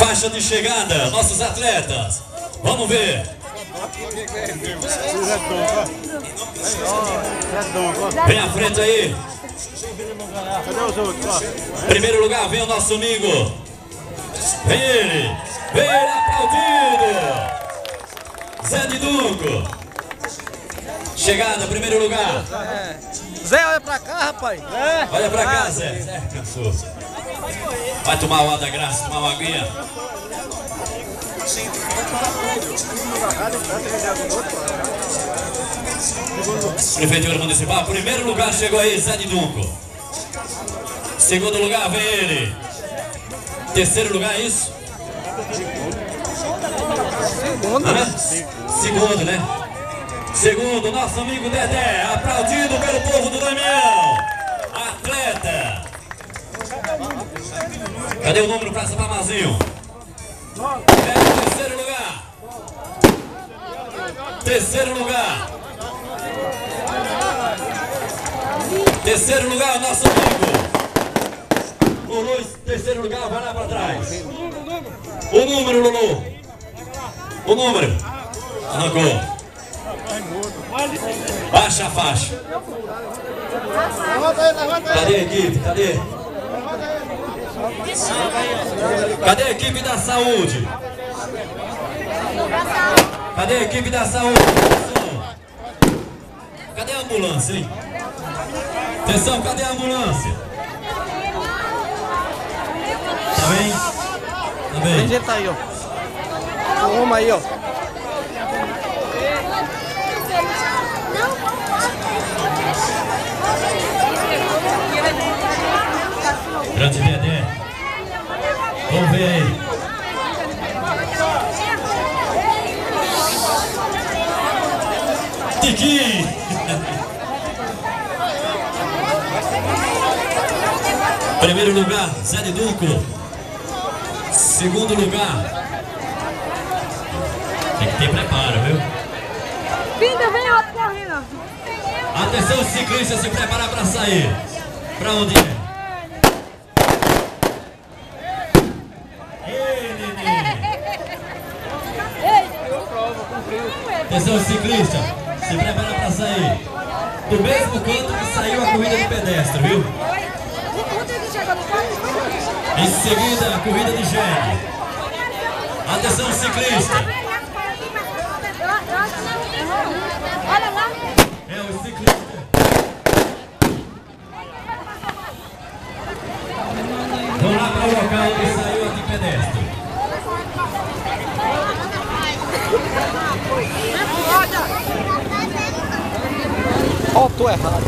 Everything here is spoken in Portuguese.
Faixa de chegada, nossos atletas. Vamos ver. Vem à frente aí. Primeiro lugar vem o nosso amigo. Vem ele. Vem ele aplaudido. Zé de Dunco. Chegada, primeiro lugar. Zé, olha pra cá, rapaz. Olha pra cá, Zé. Zé cansou. Vai tomar o ar da graça, tomar uma aguinha. Prefeitura Municipal, primeiro lugar chegou aí, Zé de Dunco. Segundo lugar vem ele. Terceiro lugar é isso? Segundo, né? Segundo, nosso amigo Dedé, aplaudido pelo povo do Damião. Atleta. Cadê o número pra Sapamazinho? Terceiro lugar. Terceiro lugar. Terceiro lugar, nosso amigo. Lulu, terceiro lugar, vai lá pra trás. O número, Lulu. O número. Arrancou. Baixa a faixa. Cadê a equipe? Cadê? Cadê a equipe da saúde? Cadê a equipe da saúde? Cadê a ambulância, hein? Atenção, cadê a ambulância? Tá bem? Tá bem? Tem gente aí, ó. Uma aí, ó. Grande Dedé. Vamos ver aí. Tiquinho. Primeiro lugar, Zé de Dunco. Segundo lugar. Tem que ter preparo, viu? Pinta, vem outro correndo. Atenção, ciclista, se preparar para sair. Para onde é? Atenção, ciclista, se prepara para sair. Do mesmo canto que saiu a corrida de pedestre, viu? Em seguida, a corrida de gel. Atenção, ciclista. Olha lá. É o ciclista. Vamos lá para o local onde saiu a de pedestre. Ó, tô errado.